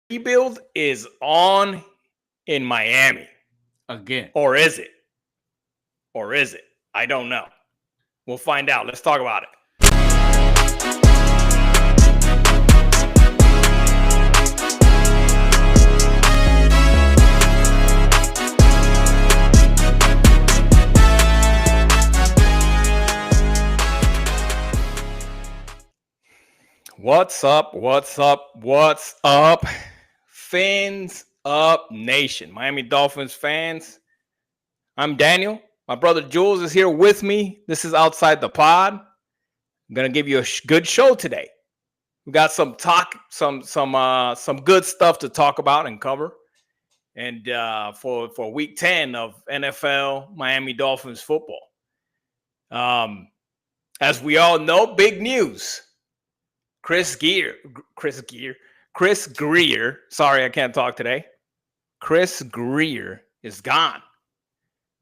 rebuild is on in Miami. Again. Or is it? Or is it? I don't know. We'll find out. Let's talk about it. What's up? What's up? What's up? Fins Up Nation, Miami Dolphins fans. I'm Daniel. My brother Jules is here with me. This is Outside the Pod. I'm gonna give you a good show today. We got some good stuff to talk about and cover. And for week 10 of NFL Miami Dolphins football. As we all know, big news. Chris Grier. Sorry, I can't talk today. Chris Grier is gone.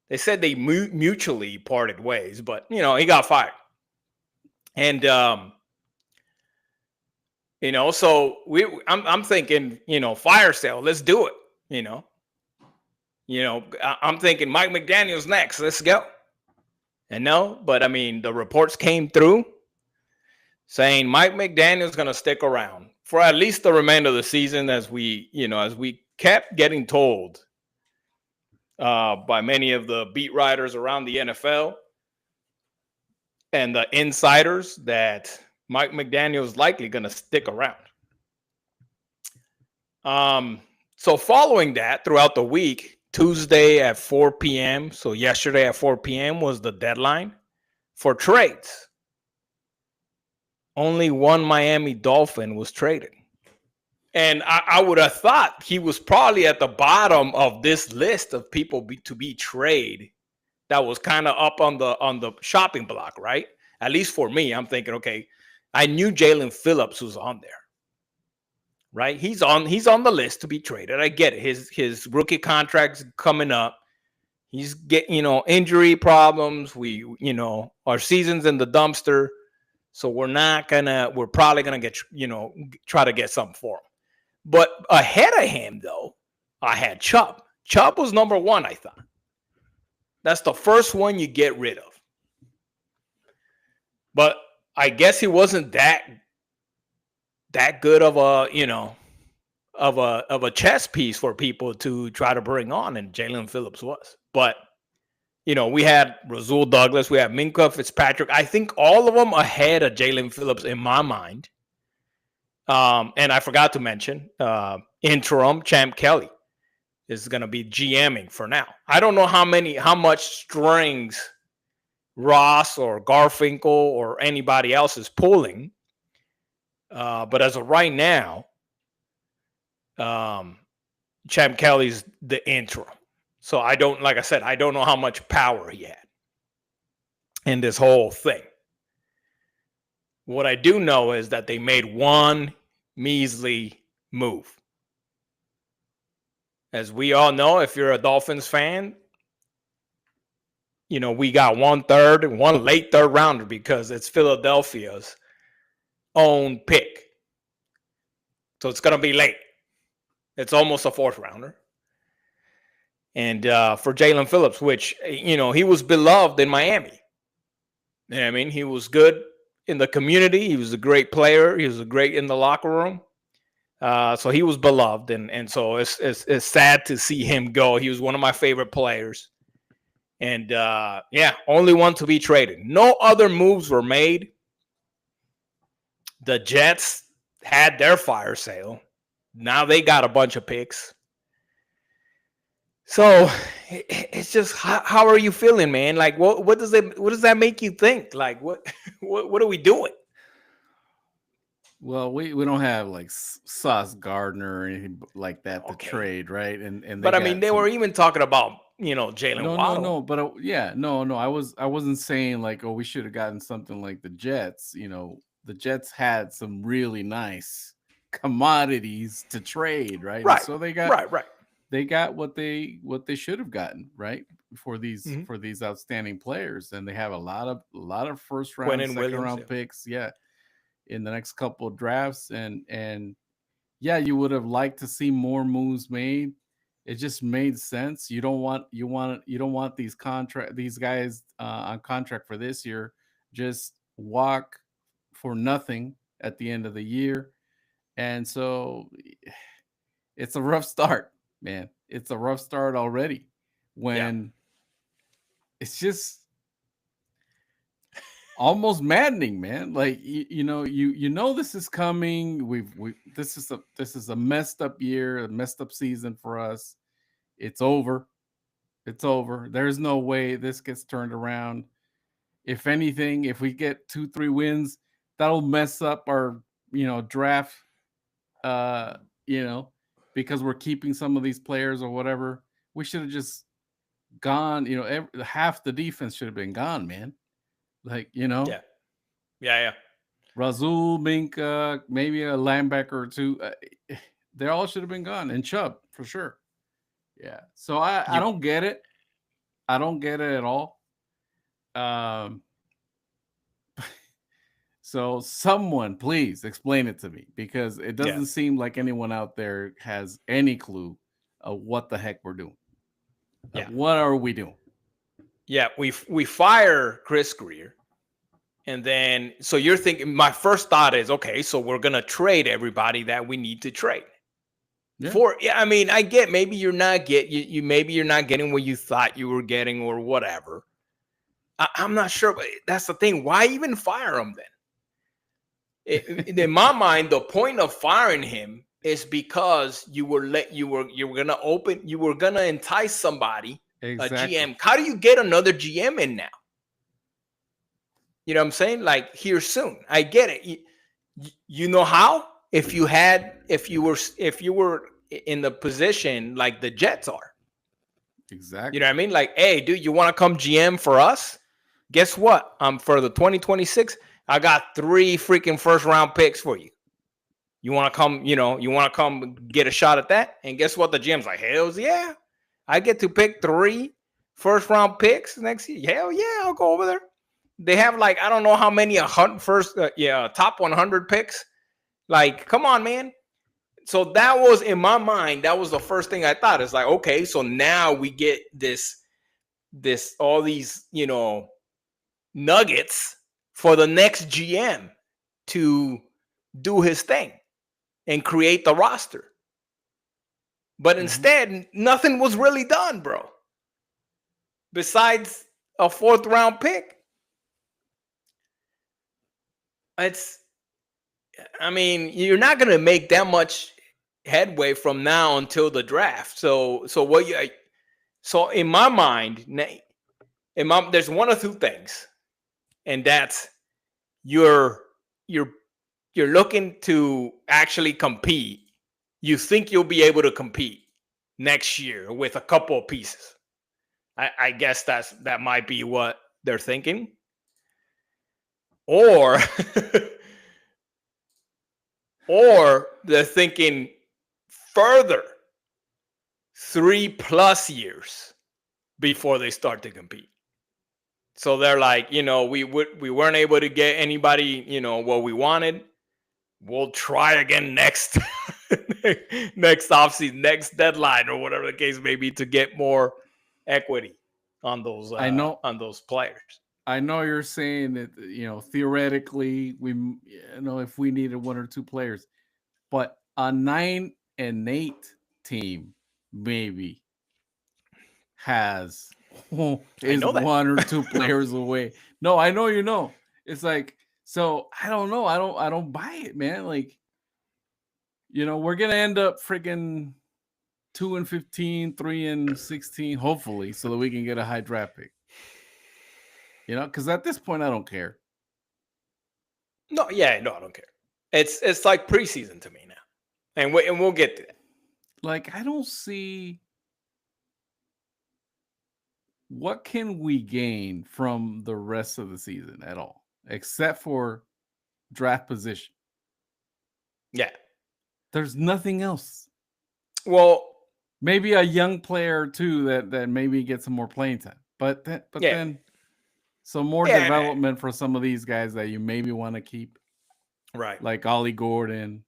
They said they mutually parted ways, but he got fired. And so I'm thinking, fire sale. Let's do it. I'm thinking Mike McDaniel's next. Let's go. And no, but I mean, the reports came through saying Mike McDaniel's going to stick around for at least the remainder of the season, as we kept getting told by many of the beat writers around the NFL and the insiders that Mike McDaniel is likely going to stick around. So following that, throughout the week, Tuesday at 4 p.m., so yesterday at 4 p.m. was the deadline for trades. Only one Miami Dolphin was traded. And I would have thought he was probably at the bottom of this list of people to be traded. That was kind of up on the shopping block, right? At least for me, I'm thinking, okay, I knew Jaelen Phillips was on there, right? He's on the list to be traded. I get it. His rookie contract's coming up. He's getting, injury problems. Our season's in the dumpster. So we're probably gonna get, try to get something for him. But ahead of him, though, I had Chubb. Chubb was number one, I thought. That's the first one you get rid of. But I guess he wasn't that good of a chess piece for people to try to bring on, and Jaelen Phillips was. But we had Rasul Douglas, we had Minkah Fitzpatrick. I think all of them ahead of Jaelen Phillips in my mind. And I forgot to mention interim Champ Kelly is going to be GMing for now. I don't know how much strings Ross or Garfinkel or anybody else is pulling. But as of right now, Champ Kelly's the interim. So like I said, I don't know how much power he had in this whole thing. What I do know is that they made one measly move. As we all know, if you're a Dolphins fan, we got one late third rounder because it's Philadelphia's own pick. So it's going to be late. It's almost a fourth rounder. And for Jaelen Phillips, which, he was beloved in Miami. You know what I mean? He was good in the community. He was a great player. He was great in the locker room. So he was beloved. And so it's sad to see him go. He was one of my favorite players. And, only one to be traded. No other moves were made. The Jets had their fire sale. Now they got a bunch of picks. So it's just, how are you feeling, man? Like, what does that make you think? Like, what are we doing? Well, we don't have like Sauce Gardner or anything like that to trade, right? But I mean, they were even talking about Jalen Waddle. No, but I wasn't saying like, we should have gotten something like the Jets. The Jets had some really nice commodities to trade, right? Right. And so they got right. They got what they should have gotten, right, for these outstanding players, and they have a lot of first round, second round picks, in the next couple of drafts, and yeah, you would have liked to see more moves made. It just made sense. You don't want these guys on contract for this year just walk for nothing at the end of the year. And so it's a rough start, man. It's a rough start already when it's just almost maddening, man. Like you know this is coming. This is a messed up year, a messed up season for us. It's over. It's over. There's no way this gets turned around. If anything, if we get 2-3 wins, that'll mess up our draft. Because we're keeping some of these players or whatever. We should have just gone. Half the defense should have been gone, man. Like Yeah. Razul, Minka, maybe a linebacker or two. They all should have been gone, and Chubb for sure. Yeah. So I don't get it. I don't get it at all. So someone please explain it to me, because it doesn't seem like anyone out there has any clue of what the heck we're doing. Like, what are we doing? Yeah, we fire Chris Grier. And then, so you're thinking, my first thought is, okay, so we're going to trade everybody that we need to trade. I mean, I get maybe you're not getting what you thought you were getting or whatever. I'm not sure, but that's the thing. Why even fire him then? In my mind, the point of firing him is because you were gonna entice somebody, exactly. A GM. How do you get another GM in now? You know what I'm saying? Like, here soon. I get it. You know how? If you were in the position like the Jets are. Exactly. You know what I mean? Like, hey, dude, you want to come GM for us? Guess what? For the 2026, I got 3 freaking first round picks for you. You want to come, you want to come get a shot at that? And guess what? The GM's like, hell yeah. I get to pick 3 first round picks next year. Hell yeah, I'll go over there. They have like, I don't know how many top 100 picks. Like, come on, man. So that was, in my mind, that was the first thing I thought. It's like, okay, so now we get all these, nuggets for the next GM to do his thing and create the roster. But instead, nothing was really done, bro. Besides a 4th round pick. You're not going to make that much headway from now until the draft. So in my mind, there's one or two things, and that's you're looking to actually compete. You think you'll be able to compete next year with a couple of pieces. I guess that might be what they're thinking. Or they're thinking further 3+ years before they start to compete. So they're like, we weren't able to get anybody, what we wanted. We'll try again next offseason, next deadline, or whatever the case may be, to get more equity on those on those players. I know you're saying that, theoretically, if we needed 1 or 2 players, but a 9-8 team maybe is 1 or 2 players away. No, I know It's like, so I don't know. I don't buy it, man. Like, we're gonna end up freaking 2-15, 3-16, hopefully, so that we can get a high draft pick. Because at this point, I don't care. No, I don't care. It's like preseason to me now, and we'll get to that. Like, I don't see what can we gain from the rest of the season at all, except for draft position. Yeah, there's nothing else. Well, maybe a young player or two that maybe get some more playing time, but then some more development for some of these guys that you maybe want to keep, right? Like Ollie Gordon,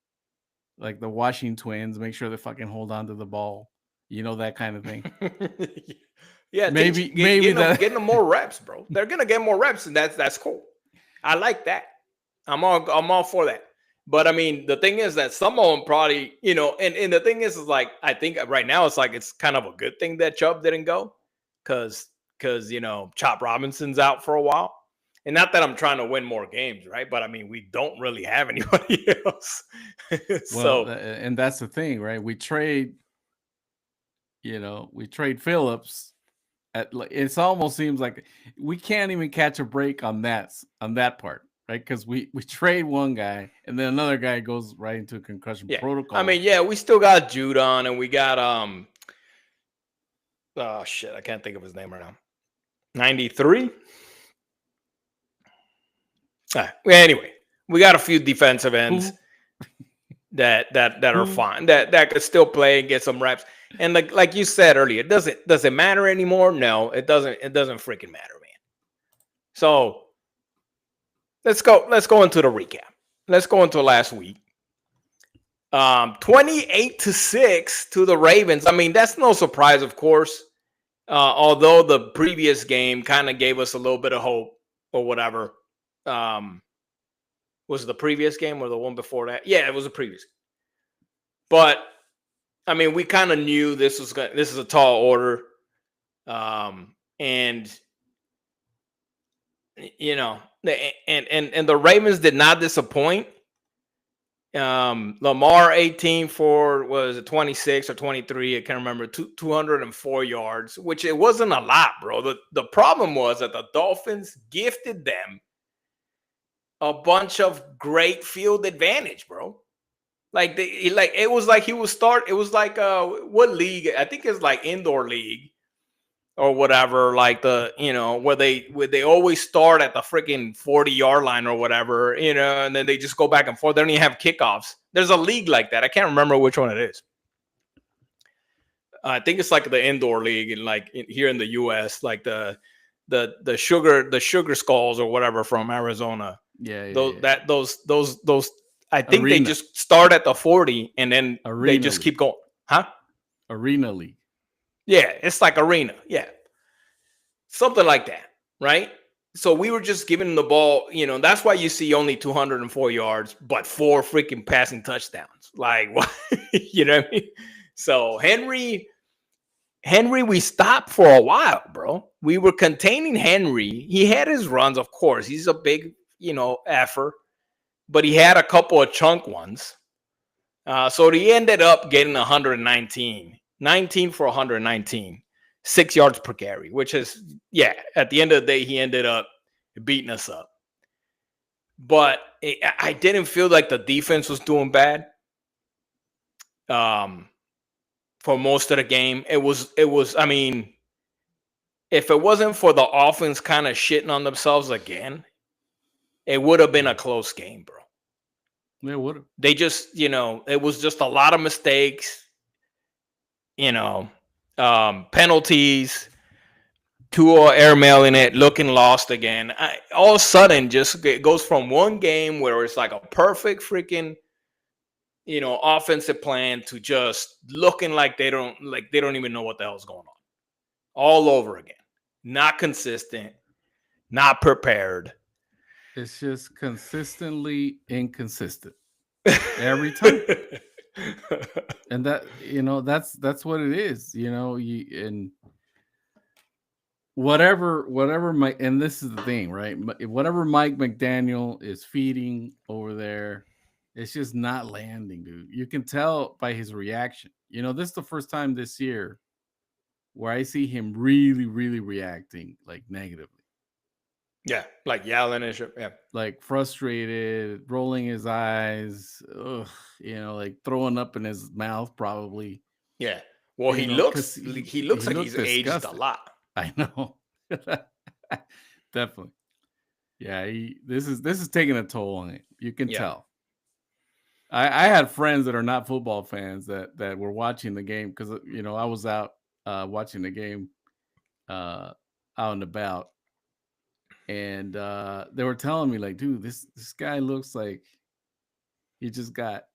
like the Washington Twins, make sure they fucking hold on to the ball. You know, that kind of thing. Yeah, Maybe getting them more reps, bro. They're gonna get more reps, and that's cool. I like that. I'm all for that. But I mean, the thing is that some of them probably, and the thing is like I think right now it's like it's kind of a good thing that Chubb didn't go, because Chop Robinson's out for a while. And not that I'm trying to win more games, right? But I mean, we don't really have anybody else. well, and that's the thing, right? We trade Phillips it almost seems like we can't even catch a break on that part, right? Because we trade one guy and then another guy goes right into a concussion protocol. I mean, yeah, we still got Judon and we got oh shit, I can't think of his name right now. 93. Anyway, we got a few defensive ends that are fine, that could still play and get some reps. And like you said earlier, does it matter anymore? No, it doesn't. It doesn't freaking matter, man. So let's go into the recap. Let's go into last week. 28-6 to the Ravens. I mean, that's no surprise, of course. Although the previous game kind of gave us a little bit of hope or whatever. Was it the previous game or the one before that? Yeah, it was the previous. But I mean, we kind of knew this is a tall order, and and the Ravens did not disappoint. Lamar 18 for was it 26 or 23? I can't remember. 204 yards, which it wasn't a lot, bro. The problem was that the Dolphins gifted them a bunch of great field advantage, bro. It was like he was start. It was like what league? I think it's like indoor league or whatever. Like where they always start at the freaking 40-yard line or whatever, and then they just go back and forth. They don't even have kickoffs. There's a league like that. I can't remember which one it is. I think it's like the indoor league, and like here in the U.S., like the sugar skulls or whatever from Arizona. Yeah. Those. I think Arena. They just start at the 40 and then they just keep going. Huh? Arena league. Yeah, it's like arena. Yeah. Something like that, right? So we were just giving the ball, that's why you see only 204 yards, but 4 freaking passing touchdowns. Like, what? You know what I mean? So Henry, we stopped for a while, bro. We were containing Henry. He had his runs, of course. He's a big, effort. But he had a couple of chunk ones. So he ended up getting 119. 19 for 119. 6 yards per carry, which is, at the end of the day, he ended up beating us up. But I didn't feel like the defense was doing bad for most of the game. It was, I mean, if it wasn't for the offense kind of shitting on themselves again, it would have been a close game, bro. It would have. They just, it was just a lot of mistakes, penalties, Tua airmailing it, looking lost again. All of a sudden, just it goes from one game where it's like a perfect freaking, offensive plan to just looking like they don't even know what the hell's going on. All over again. Not consistent, not prepared. It's just consistently inconsistent every time. And that, that's what it is, and whatever Mike, and this is the thing, right? Whatever Mike McDaniel is feeding over there, it's just not landing, dude. You can tell by his reaction. This is the first time this year where I see him really, really reacting like negatively. Yeah, like yelling and shit. Yeah, like frustrated, rolling his eyes, like throwing up in his mouth, probably. Yeah. Well, he looks like he's aged a lot. I know. Definitely. Yeah, this is taking a toll on it. You can tell. I had friends that are not football fans that were watching the game because I was out watching the game out and about. And they were telling me, like, dude, this guy looks like he just got,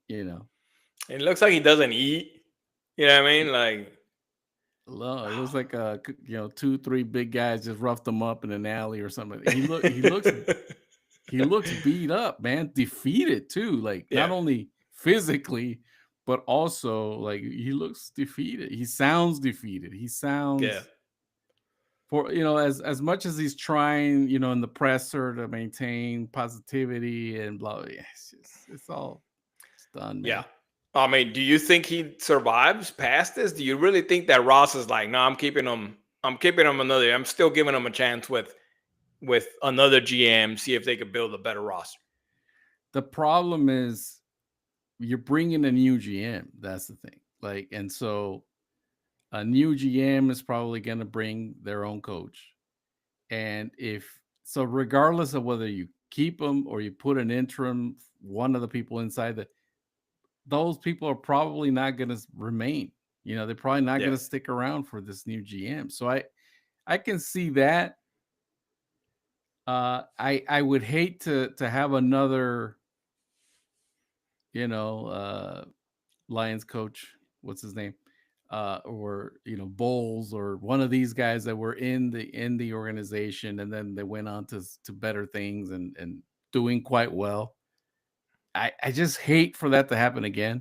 It looks like he doesn't eat. You know what I mean? Like, It looks like 2-3 big guys just roughed him up in an alley or something. He looks beat up, man, defeated too. Like yeah, not only physically, but also like he looks defeated. He sounds defeated. He yeah, sounds as much as he's trying, in the presser to maintain positivity and blah. Yeah, it's all done, man. yeah. I mean, do you think he survives past this? Do you really think that Ross is like, no, I'm keeping him. I'm keeping him another. I'm still giving him a chance with another GM, see if they could build a better roster. The problem is you're bringing a new GM. That's the thing. Like, and so a new GM is probably going to bring their own coach. And regardless of whether you keep them or you put an interim, one of the people inside those people are probably not going to remain. They're probably not going to stick around for this new GM. So I can see that. I would hate to have another, Lions coach. What's his name? Or Bowles or one of these guys that were in the organization and then they went on to better things and doing quite well. I just hate for that to happen again.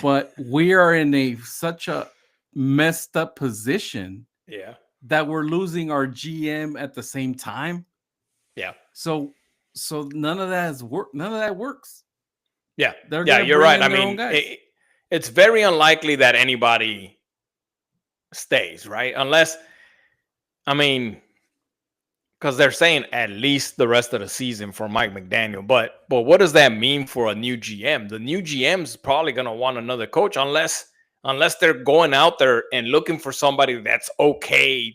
But we are in such a messed up position. Yeah. That we're losing our GM at the same time. Yeah. So none of that works. Yeah. They're you're right. I mean, it's very unlikely that anybody stays, right? Unless, I mean, because they're saying at least the rest of the season for Mike McDaniel. But what does that mean for a new GM? The new GM is probably going to want another coach unless they're going out there and looking for somebody that's okay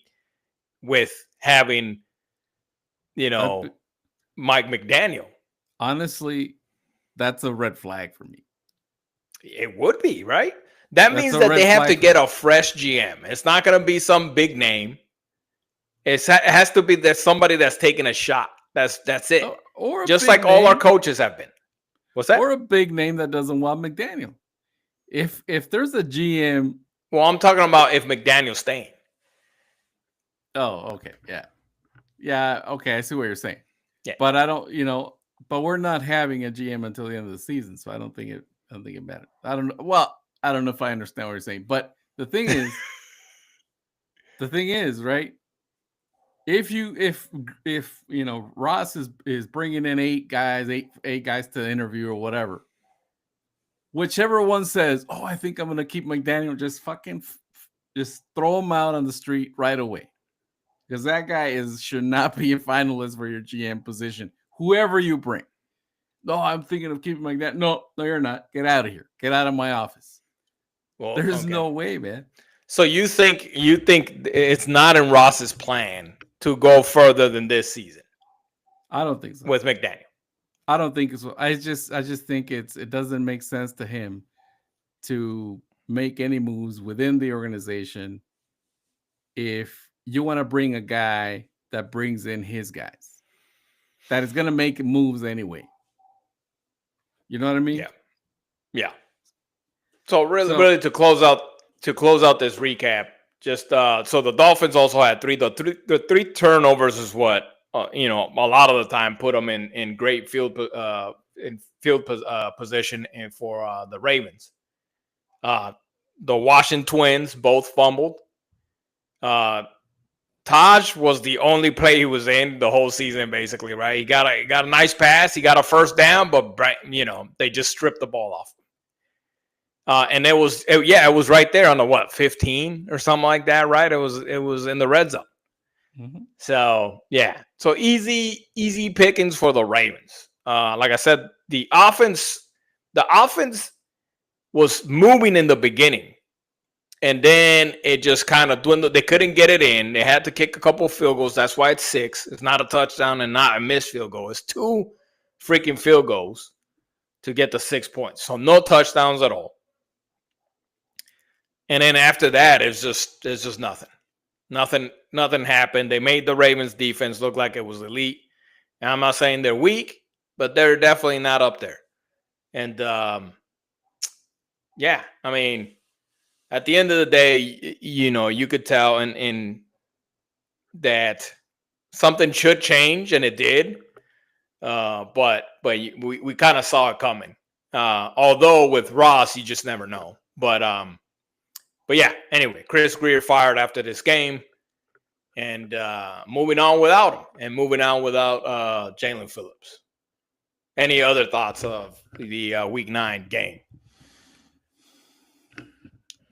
with having, Mike McDaniel. Honestly, that's a red flag for me. It would be, right? That means that they have to get a fresh GM. It's not going to be some big name. It has to be that somebody that's taking a shot. That's it. Or just like all our coaches have been. What's that? Or a big name that doesn't want McDaniel. If there's a GM. Well, I'm talking about if McDaniel's staying. Oh, okay. Yeah. Yeah. Okay. I see what you're saying. Yeah. But I don't, but we're not having a GM until the end of the season. So I don't think it matters. I don't know. Well, I don't know if I understand what you're saying. But the thing is, right? If Ross is bringing in eight guys to interview or whatever, whichever one says, "Oh, I think I'm going to keep McDaniel," just fucking just throw him out on the street right away, because that guy should not be a finalist for your GM position. Whoever you bring. No, I'm thinking of keeping McDaniel. No, you're not. Get out of here. Get out of my office. Well, there's no way, man. So you think it's not in Ross's plan to go further than this season? I don't think so. With McDaniel, I don't think so. I just think it doesn't make sense to him to make any moves within the organization if you want to bring a guy that brings in his guys that is going to make moves anyway. You know what I mean? Yeah. So really to close out this recap, just so the Dolphins also had three turnovers is what a lot of the time put them in great field position and for the Ravens. The Washington Twins both fumbled. Taj was the only play he was in the whole season, basically, right? He got a nice pass, he got a first down, but they just stripped the ball off. And it was right there on the 15 or something like that, right? It was in the red zone. Mm-hmm. So so easy pickings for the Ravens. Like I said, the offense was moving in the beginning. And then it just kind of dwindled. They couldn't get it in. They had to kick a couple of field goals. That's why it's 6. It's not a touchdown and not a missed field goal. It's 2 freaking field goals to get the 6 points. So no touchdowns at all. And then after that, it's just nothing. Nothing happened. They made the Ravens defense look like it was elite. And I'm not saying they're weak, but they're definitely not up there. And Yeah, I mean, at the end of the day, you could tell in that something should change, and it did. But we kind of saw it coming. Although with Ross, you just never know. But yeah. Anyway, Chris Grier fired after this game, and moving on without him, and moving on without Jaelen Phillips. Any other thoughts of the Week 9 game?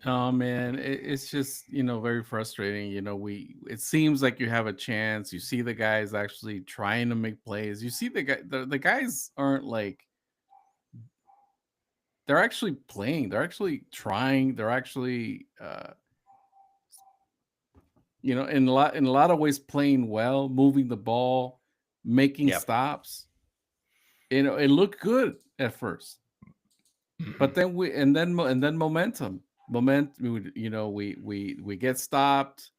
Oh man, it's just very frustrating. It seems like you have a chance. You see the guys actually trying to make plays. You see the guys aren't like they're actually playing. They're actually trying. They're actually in a lot of ways playing well, moving the ball, making stops. It looked good at first, but then momentum. We get stopped.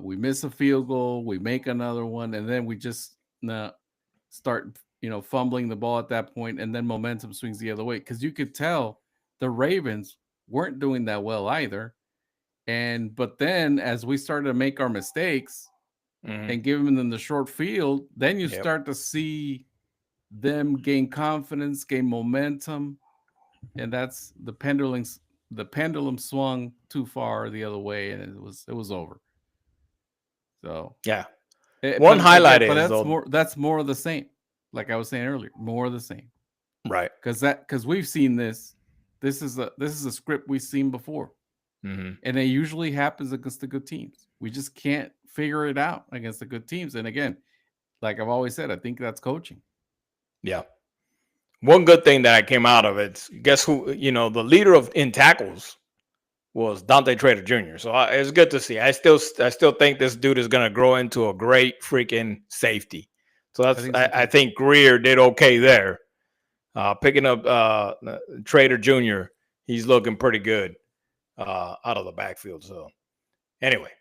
We miss a field goal. We make another one, and then we just start fumbling the ball at that point, and then momentum swings the other way because you could tell the Ravens weren't doing that well either. But then as we started to make our mistakes and give them in the short field, then you start to see them gain confidence, gain momentum, and that's the pendulum swung too far the other way, and it was over. So yeah, highlight is that's more of the same. Like I was saying earlier, more of the same, right? Because we've seen this. This is a script we've seen before, and it usually happens against the good teams. We just can't figure it out against the good teams. And again, like I've always said, I think that's coaching. Yeah. One good thing that came out of it, guess who? The leader in tackles was Dante Trader Jr. So it's good to see. I still think this dude is going to grow into a great freaking safety. So I think Grier did okay there. Picking up Trader Jr., he's looking pretty good out of the backfield. So anyway,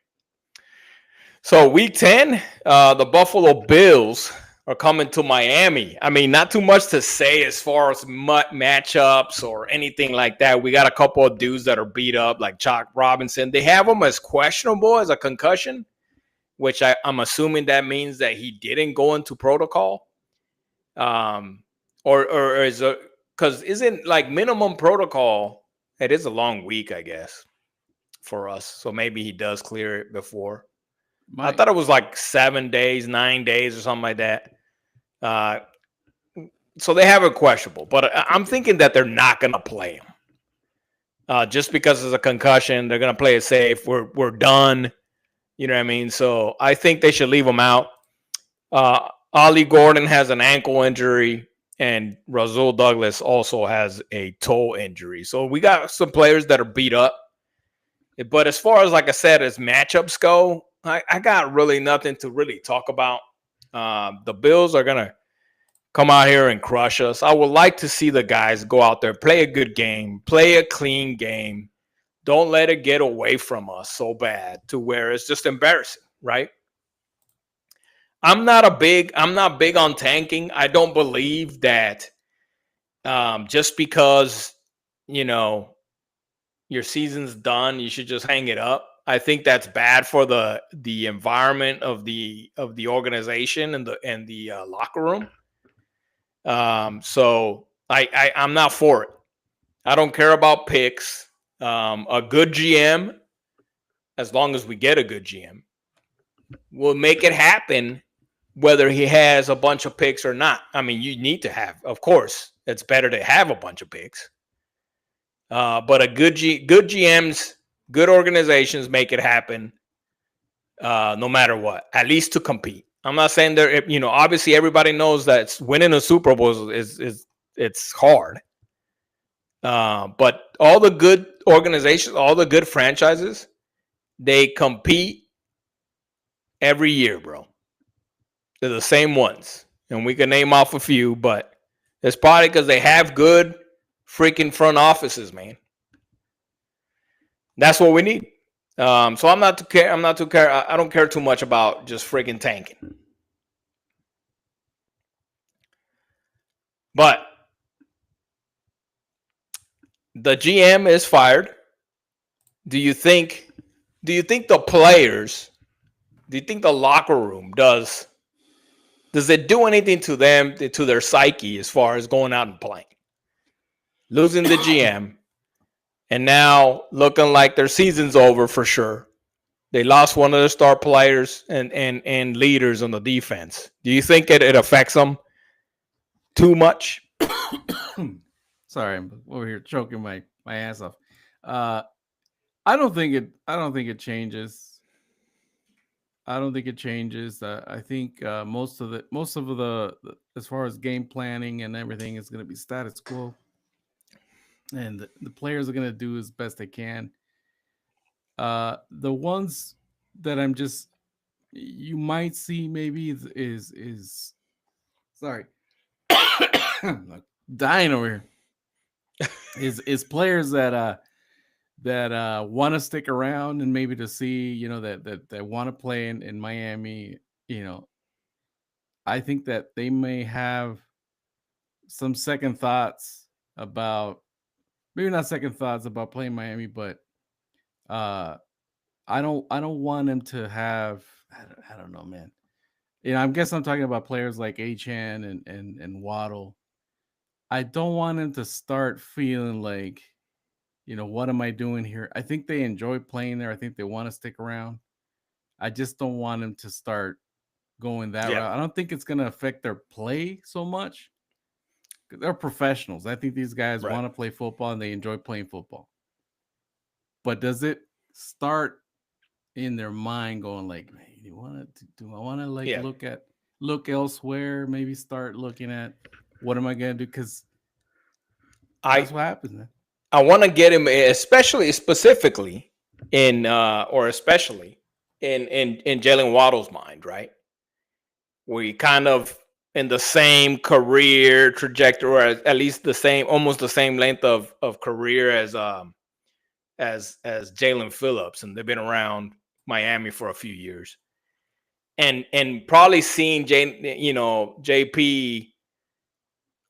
so Week 10, the Buffalo Bills are coming to Miami. I mean, not too much to say as far as matchups or anything like that. We got a couple of dudes that are beat up, like Chalk Robinson. They have him as questionable as a concussion, which I'm assuming that means that he didn't go into protocol. Or is it because isn't like minimum protocol? It is a long week, I guess, for us. So maybe he does clear it before. I thought it was like 7 days, 9 days, or something like that. So they have it questionable, but I'm thinking that they're not going to play him. Just because it's a concussion, they're going to play it safe. We're done. You know what I mean? So I think they should leave him out. Ollie Gordon has an ankle injury, and Rasul Douglas also has a toe injury. So we got some players that are beat up. But as far as, like I said, as matchups go, I got really nothing to really talk about. The Bills are going to come out here and crush us. I would like to see the guys go out there, play a good game, play a clean game. Don't let it get away from us so bad to where it's just embarrassing, right? I'm not big on tanking. I don't believe that just because, your season's done, you should just hang it up. I think that's bad for the environment of the organization and the locker room. So I'm not for it. I don't care about picks. A good GM, as long as we get a good GM, will make it happen whether he has a bunch of picks or not. I mean, you need to have, of course, it's better to have a bunch of picks. But a good GMs, good organizations make it happen no matter what, at least to compete. I'm not saying they're, obviously everybody knows that winning a Super Bowl is it's hard. But all the good organizations, all the good franchises, they compete every year, bro. They're the same ones. And we can name off a few, but it's probably because they have good freaking front offices, man. That's what we need. So I'm not too care. I don't care too much about just freaking tanking. But The GM is fired. Do you think the players, do you think the locker room does it do anything to them, to their psyche, as far as going out and playing? Losing the GM and now looking like their season's over for sure. They lost one of their star players and leaders on the defense. Do you think it affects them too much? Sorry, I'm over here choking my ass off. I don't think it changes. I don't think it changes. I think most of the as far as game planning and everything is going to be status quo, and the players are going to do as best they can. The ones that you might see maybe is sorry, I'm like dying over here. Is players that want to stick around and maybe to see, that want to play in Miami. I think that they may have some second thoughts about, maybe not second thoughts about playing Miami, but I don't want them to have, I don't know, man. I guess I'm talking about players like Achane and Waddle. I don't want them to start feeling like, what am I doing here? I think they enjoy playing there. I think they want to stick around. I just don't want them to start going that route. I don't think it's going to affect their play so much. They're professionals. I think these guys want to play football and they enjoy playing football. But does it start in their mind going like, man, do I want to look elsewhere? Maybe start looking at what am I going to do? Because that's what happens, man. I want to get him, specifically in Jalen Waddle's mind, right? We kind of in the same career trajectory, or at least almost the same length of career as Jaelen Phillips, and they've been around Miami for a few years, and probably seeing JP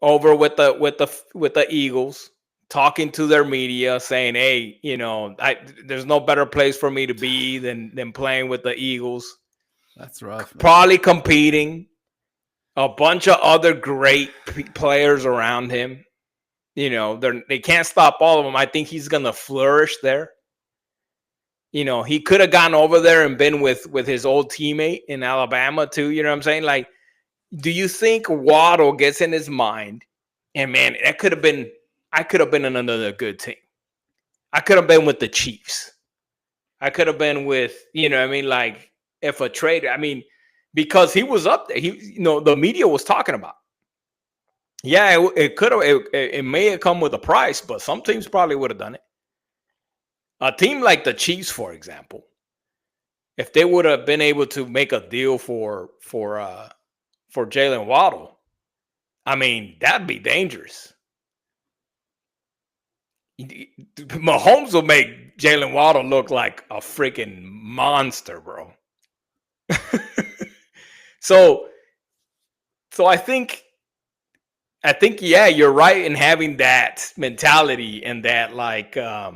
over with the Eagles, talking to their media, saying, "Hey, there's no better place for me to be than playing with the Eagles." That's rough, man. Probably competing, a bunch of other great players around him. They can't stop all of them. I think he's gonna flourish there. He could have gone over there and been with his old teammate in Alabama too. You know what I'm saying? Like, do you think Waddle gets in his mind, and man, I could have been in another good team. I could have been with the Chiefs. I could have been with, like, if a trade, because he was up there. The media was talking about. Yeah, it could have. It may have come with a price, but some teams probably would have done it. A team like the Chiefs, for example, if they would have been able to make a deal for Jalen Waddle, that'd be dangerous. Mahomes will make Jalen Waddle look like a freaking monster, bro. So I think, yeah, you're right in having that mentality and that, like, a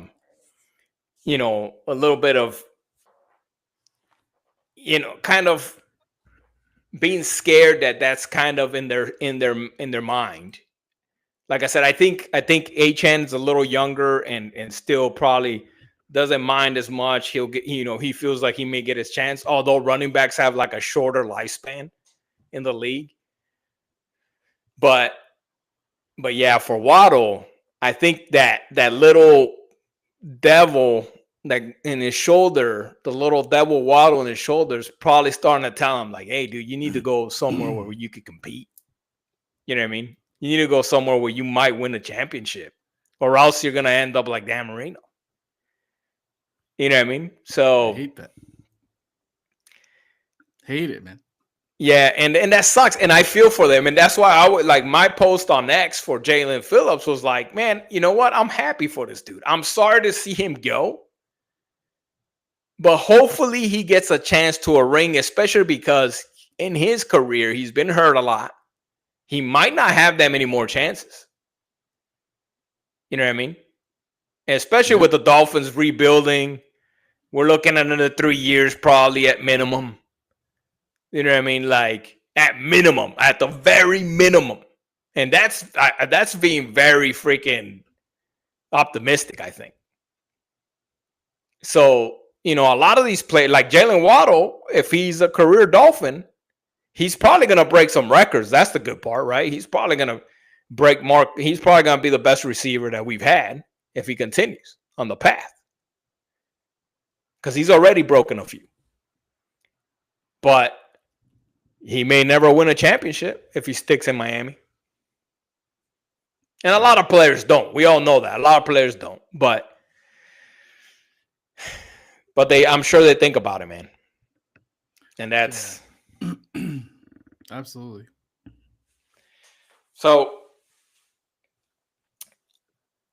little bit of, kind of being scared that's kind of in their mind. Like I said, I think Achane is a little younger and still probably doesn't mind as much. He'll get, he feels like he may get his chance, although running backs have like a shorter lifespan in the league. But yeah, for Waddle, I think that little devil like in his shoulder, the little devil Waddle in his shoulder is probably starting to tell him like, hey, dude, you need to go somewhere where you could compete. You know what I mean? You need to go somewhere where you might win a championship, or else you're going to end up like Dan Marino. You know what I mean? So I hate that. Hate it, man. Yeah, and that sucks. And I feel for them. And that's why I would like my post on X for Jaelen Phillips was like, man, you know what? I'm happy for this dude. I'm sorry to see him go. But hopefully he gets a chance to a ring, especially because in his career, he's been hurt a lot. He might not have that many more chances. You know what I mean? especially with the Dolphins rebuilding. We're looking at another 3 years probably at minimum. You know what I mean? Like at minimum, at the very minimum. And that's being very freaking optimistic, I think. So, a lot of these players, like Jalen Waddle, if he's a career Dolphin, he's probably going to break some records. That's the good part, right? He's probably going to he's probably going to be the best receiver that we've had if he continues on the path. Because he's already broken a few. But he may never win a championship if he sticks in Miami. And a lot of players don't. We all know that. A lot of players don't. But I'm sure they think about it, man. And that's absolutely. So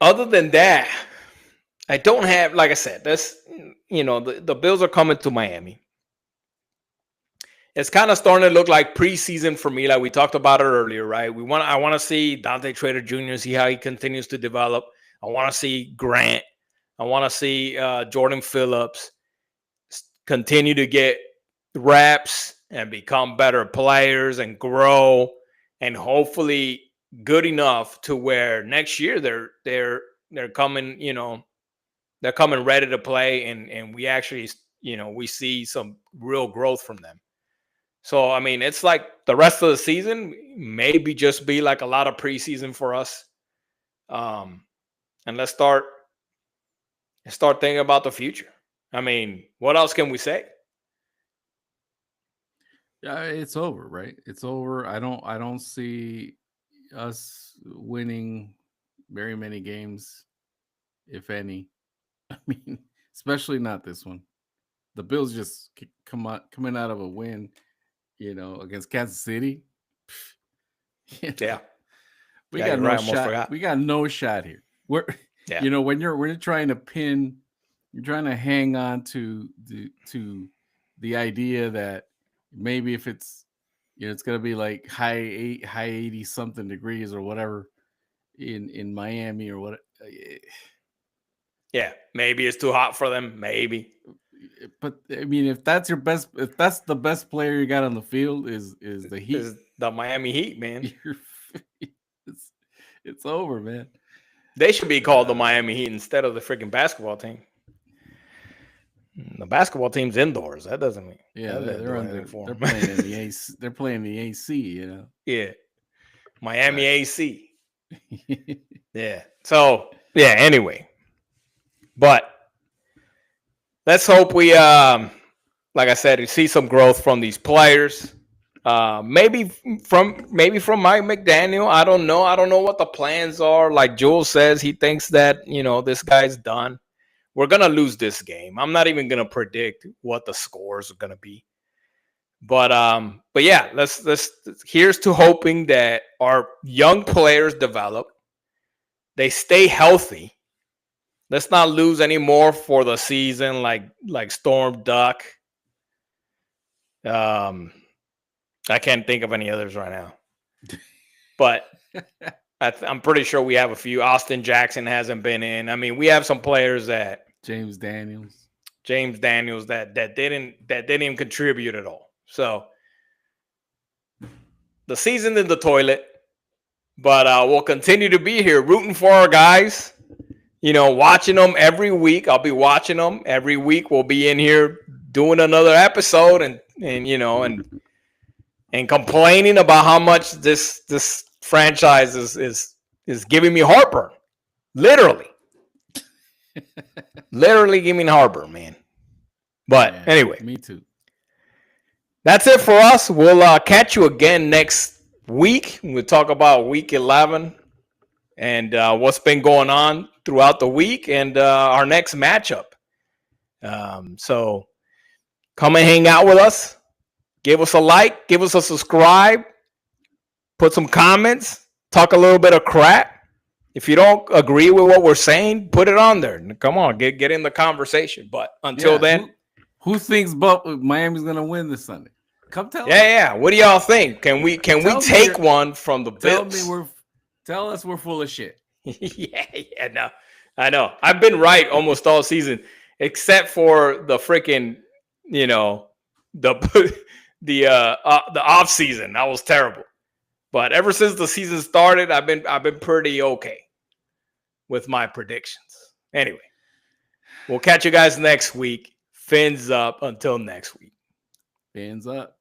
other than that, I don't have, like I said, that's, the Bills are coming to Miami. It's kind of starting to look like preseason for me, like we talked about it earlier, right? I want to see Dante Trader Jr., see how he continues to develop. I want to see Grant. I want to see Jaelen Phillips continue to get reps and become better players and grow, and hopefully good enough to where next year they're coming, they're coming ready to play, and we actually, we see some real growth from them. So, I mean, it's like the rest of the season maybe just be like a lot of preseason for us. And let's start thinking about the future. I mean, what else can we say? Yeah, it's over, right? It's over. I don't see us winning very many games, if any. I mean, especially not this one. The Bills just coming out of a win, against Kansas City. Yeah. We got no shot. We got no shot here. We're when you're trying to pin, you're trying to hang on to the idea that maybe if it's it's gonna be like high 80 something degrees or whatever in Miami or what. Yeah, maybe it's too hot for them. Maybe. But I mean, if that's the best player you got on the field is the Heat, is the Miami Heat, man. It's over, man. They should be called the Miami Heat instead of the freaking basketball team. The basketball team's indoors. That doesn't mean. Yeah, they're playing in the AC. They're playing the AC, Yeah, Miami AC. Yeah. So yeah. Anyway, but let's hope we, like I said, we see some growth from these players. Maybe from Mike McDaniel. I don't know. I don't know what the plans are. Like Jules says, he thinks that this guy's done. We're gonna lose this game. I'm not even gonna predict what the scores are gonna be. But yeah, let's here's to hoping that our young players develop. They stay healthy. Let's not lose any more for the season, like Storm Duck. I can't think of any others right now, but I'm pretty sure we have a few. Austin Jackson hasn't been in. I mean, we have some players that James Daniels that didn't even contribute at all. So the season's in the toilet, but we'll continue to be here rooting for our guys. Watching them every week. I'll be watching them every week. We'll be in here doing another episode and complaining about how much this franchise is giving me heartburn. Literally giving me heartburn, man. But anyway, me too. That's it for us. We'll catch you again next week. We'll talk about week 11 and what's been going on throughout the week and our next matchup. So come and hang out with us. Give us a like. Give us a subscribe. Put some comments. Talk a little bit of crap. If you don't agree with what we're saying, put it on there. Come on, get in the conversation. But until then, who thinks Miami's gonna win this Sunday? Come tell us. Yeah. What do y'all think? Can we take one from the Bills? Tell us we're full of shit. Yeah. No. I know. I've been right almost all season, except for the freaking, the the off season. That was terrible. But ever since the season started, I've been pretty okay with my predictions. Anyway, we'll catch you guys next week. Fins up until next week. Fins up.